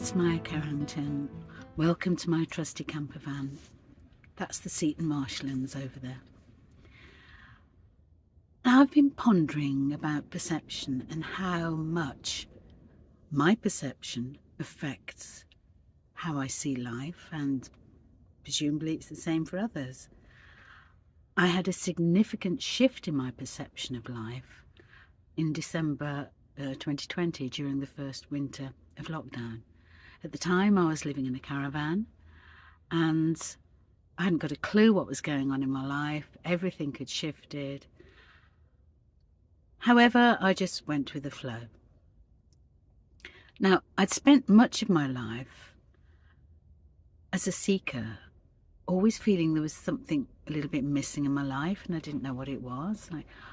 it's Maya Carrington. Welcome to my trusty camper van. That's the Seaton Marshlands over there. Now, I've been pondering about perception and how much my perception affects how I see life, and presumably it's the same for others. I had a significant shift in my perception of life in December 2020 during the first winter of lockdown. At the time, I was living in a caravan and I hadn't got a clue what was going on in my life. Everything had shifted. However, I just went with the flow. Now, I'd spent much of my life as a seeker, always feeling there was something a little bit missing in my life and I didn't know what it was.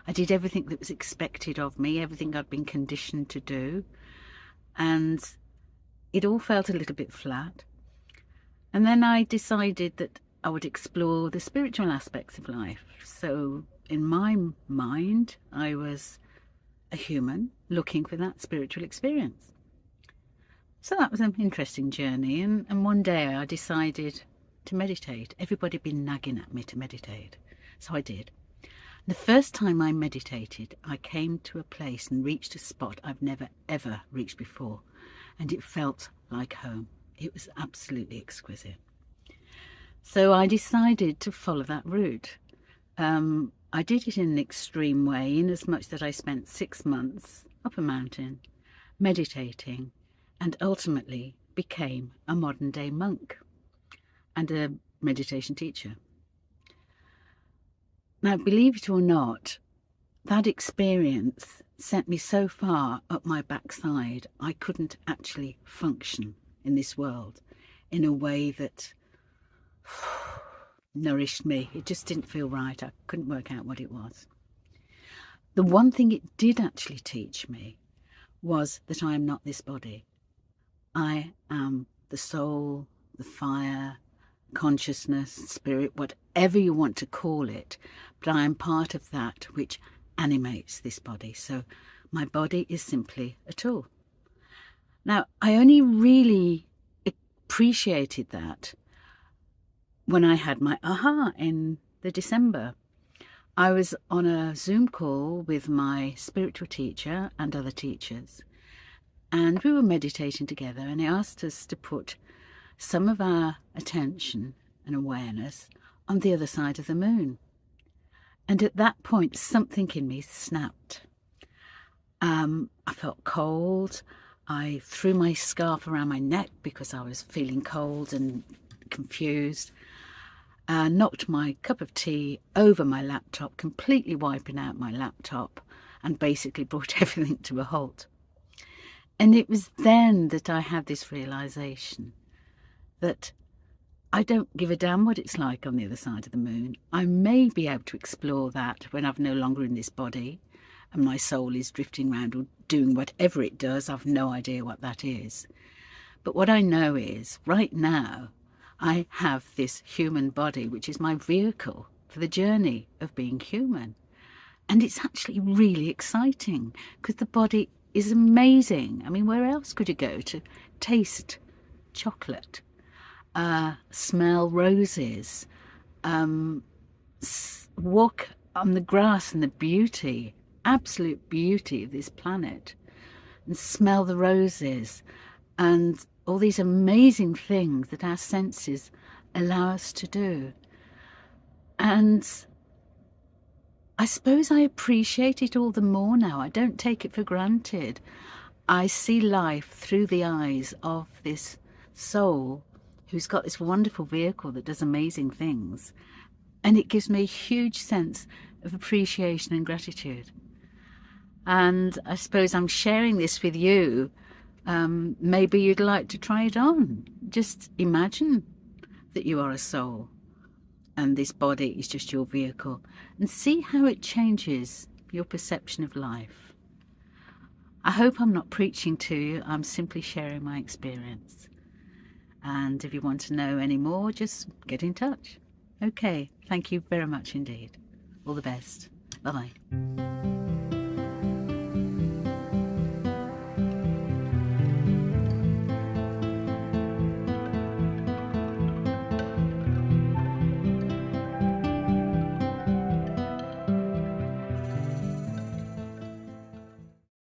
I did everything that was expected of me, everything I'd been conditioned to do, and it all felt a little bit flat. And then I decided that I would explore the spiritual aspects of life. So in my mind, I was a human looking for that spiritual experience. So that was an interesting journey, and one day I decided to meditate. Everybody had been nagging at me to meditate, so I did. The first time I meditated, I came to a place and reached a spot I've never ever reached before, and it felt like home. It was absolutely exquisite. So I decided to follow that route. I did it in an extreme way, in as much that I spent 6 months up a mountain meditating and ultimately became a modern day monk and a meditation teacher. Now, believe it or not, that experience sent me so far up my backside I couldn't actually function in this world in a way that nourished me. It just didn't feel right. I couldn't work out what it was. The one thing it did actually teach me was that I am not this body. I am the soul, the fire, consciousness, spirit, whatever you want to call it, but I am part of that which animates this body. So my body is simply a tool. Now, I only really appreciated that when I had my aha in the December. I was on a Zoom call with my spiritual teacher and other teachers, and we were meditating together, and he asked us to put some of our attention and awareness on the other side of the moon. And at that point, something in me snapped. I felt cold. I threw my scarf around my neck because I was feeling cold and confused. Knocked my cup of tea over my laptop, completely wiping out my laptop, and basically brought everything to a halt. And it was then that I had this realization that I don't give a damn what it's like on the other side of the moon. I may be able to explore that when I'm no longer in this body and my soul is drifting around or doing whatever it does. I've no idea what that is. But what I know is right now I have this human body, which is my vehicle for the journey of being human. And it's actually really exciting because the body is amazing. I mean, where else could you go to taste chocolate, smell roses, walk on the grass and the beauty, absolute beauty of this planet, and smell the roses and all these amazing things that our senses allow us to do. And I suppose I appreciate it all the more now. I don't take it for granted. I see life through the eyes of this soul who's got this wonderful vehicle that does amazing things. And it gives me a huge sense of appreciation and gratitude. And I suppose I'm sharing this with you. Maybe you'd like to try it on. Just imagine that you are a soul and this body is just your vehicle, and see how it changes your perception of life. I hope I'm not preaching to you. I'm simply sharing my experience. And if you want to know any more, just get in touch. Okay, thank you very much indeed. All the best. Bye-bye.